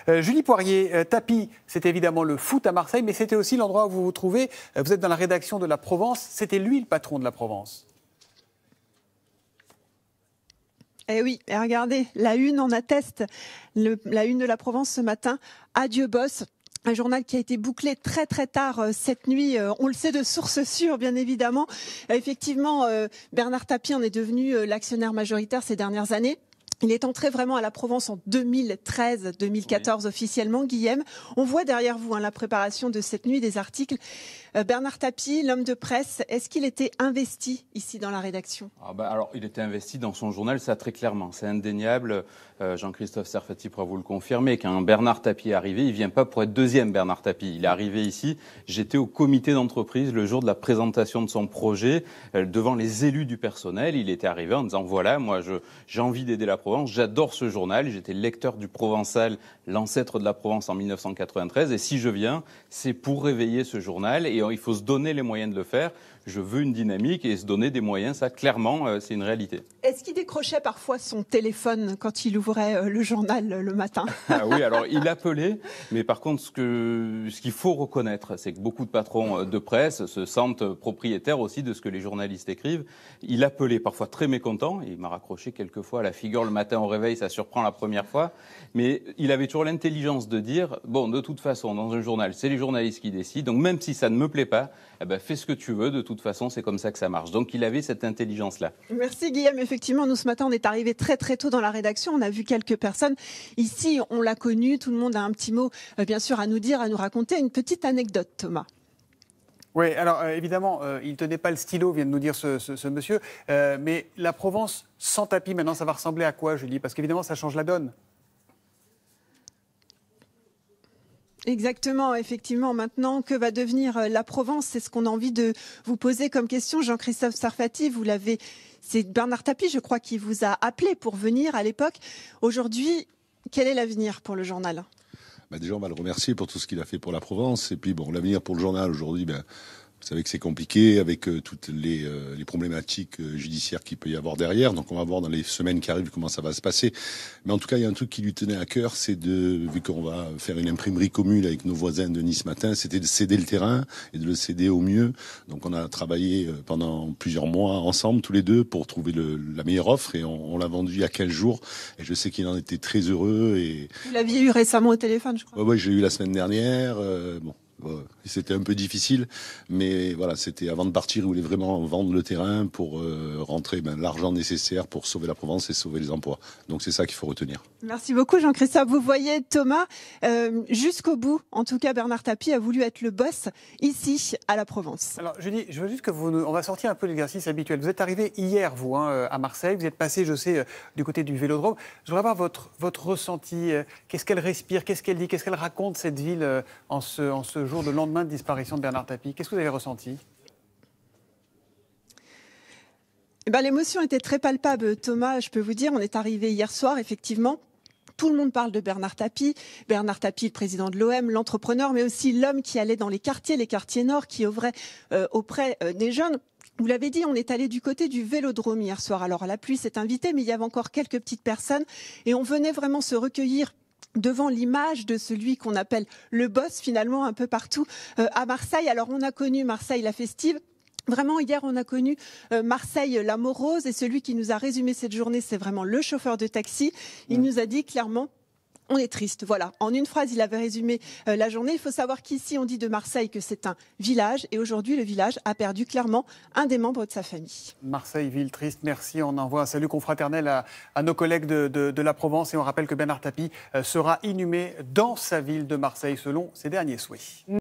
Julie Poirier, tapis, c'est évidemment le foot à Marseille, mais c'était aussi l'endroit où vous vous trouvez. Vous êtes dans la rédaction de La Provence. C'était lui le patron de La Provence. Eh oui, et regardez, la une en atteste. La une de La Provence ce matin, adieu boss. Un journal qui a été bouclé très très tard cette nuit. On le sait de sources sûres, bien évidemment. Effectivement, Bernard Tapie en est devenu l'actionnaire majoritaire ces dernières années. Il est entré vraiment à La Provence en 2013-2014 oui. Officiellement, Guillaume. On voit derrière vous la préparation de cette nuit, des articles. Bernard Tapie, l'homme de presse, est-ce qu'il était investi ici dans la rédaction ? Alors, il était investi dans son journal, ça très clairement. C'est indéniable. Jean-Christophe Serfati pourra vous le confirmer. Quand Bernard Tapie est arrivé, il ne vient pas pour être deuxième Bernard Tapie. Il est arrivé ici. J'étais au comité d'entreprise le jour de la présentation de son projet devant les élus du personnel. Il était arrivé en disant voilà, moi j'ai envie d'aider la Provence. J'adore ce journal. J'étais lecteur du Provençal, l'ancêtre de la Provence en 1993. Et si je viens, c'est pour réveiller ce journal. Et il faut se donner les moyens de le faire. Je veux une dynamique et se donner des moyens, ça, clairement, c'est une réalité. Est-ce qu'il décrochait parfois son téléphone quand il ouvrait le journal le matin ? Oui, alors il appelait, mais par contre, ce qu'il faut reconnaître, c'est que beaucoup de patrons de presse se sentent propriétaires aussi de ce que les journalistes écrivent. Il appelait, parfois très mécontent, il m'a raccroché quelquefois à la figure le matin au réveil, ça surprend la première fois, mais il avait toujours l'intelligence de dire, bon, de toute façon, dans un journal, c'est les journalistes qui décident, donc même si ça ne me plaît pas, fais ce que tu veux, de toute façon, c'est comme ça que ça marche. Donc, il avait cette intelligence-là. Merci, Guillaume. Effectivement, nous, ce matin, on est arrivé très, très tôt dans la rédaction. On a vu quelques personnes. Ici, on l'a connu. Tout le monde a un petit mot, bien sûr, à nous dire, à nous raconter. Une petite anecdote, Thomas. Oui, alors évidemment, il ne tenait pas le stylo, vient de nous dire ce monsieur. Mais la Provence sans Tapie, maintenant, ça va ressembler à quoi, Julie ? Parce qu'évidemment, ça change la donne. Exactement, effectivement. Maintenant, que va devenir la Provence ? C'est ce qu'on a envie de vous poser comme question. Jean-Christophe Serfati, c'est Bernard Tapie, je crois, qui vous a appelé pour venir à l'époque. Aujourd'hui, quel est l'avenir pour le journal ? Déjà, on va le remercier pour tout ce qu'il a fait pour la Provence. Et puis, l'avenir pour le journal aujourd'hui, vous savez que c'est compliqué avec toutes les problématiques judiciaires qu'il peut y avoir derrière. Donc on va voir dans les semaines qui arrivent comment ça va se passer. Mais en tout cas, il y a un truc qui lui tenait à cœur, c'est vu qu'on va faire une imprimerie commune avec nos voisins de Nice Matin, c'était de céder le terrain et de le céder au mieux. Donc on a travaillé pendant plusieurs mois ensemble, tous les deux, pour trouver la meilleure offre. Et on l'a vendu il y a 15 jours. Et je sais qu'il en était très heureux. Vous l'aviez eu récemment au téléphone, je crois. Oui, j'ai eu la semaine dernière. C'était un peu difficile, mais voilà, c'était avant de partir, il voulait vraiment vendre le terrain pour rentrer l'argent nécessaire pour sauver la Provence et sauver les emplois. Donc c'est ça qu'il faut retenir. Merci beaucoup Jean-Christophe. Vous voyez Thomas, jusqu'au bout, en tout cas Bernard Tapie a voulu être le boss ici à la Provence. Alors Julie, je veux juste que on va sortir un peu de l'exercice habituel. Vous êtes arrivé hier, vous, à Marseille, vous êtes passé, je sais, du côté du Vélodrome. Je voudrais avoir votre ressenti. Qu'est-ce qu'elle respire, qu'est-ce qu'elle dit, qu'est-ce qu'elle raconte cette ville en ce jour de lendemain de disparition de Bernard Tapie. Qu'est-ce que vous avez ressenti ? L'émotion était très palpable, Thomas, je peux vous dire. On est arrivé hier soir, effectivement. Tout le monde parle de Bernard Tapie, le président de l'OM, l'entrepreneur, mais aussi l'homme qui allait dans les quartiers nord, qui œuvrait auprès des jeunes. Vous l'avez dit, on est allé du côté du Vélodrome hier soir. Alors la pluie s'est invitée, mais il y avait encore quelques petites personnes et on venait vraiment se recueillir devant l'image de celui qu'on appelle le boss finalement un peu partout à Marseille. Alors on a connu Marseille la festive. Vraiment, hier, on a connu Marseille la morose et celui qui nous a résumé cette journée, c'est vraiment le chauffeur de taxi. Il nous a dit clairement, on est triste. Voilà, en une phrase, il avait résumé la journée. Il faut savoir qu'ici, on dit de Marseille que c'est un village et aujourd'hui, le village a perdu clairement un des membres de sa famille. Marseille, ville triste, merci. On envoie un salut confraternel à nos collègues de la Provence et on rappelle que Bernard Tapie sera inhumé dans sa ville de Marseille selon ses derniers souhaits.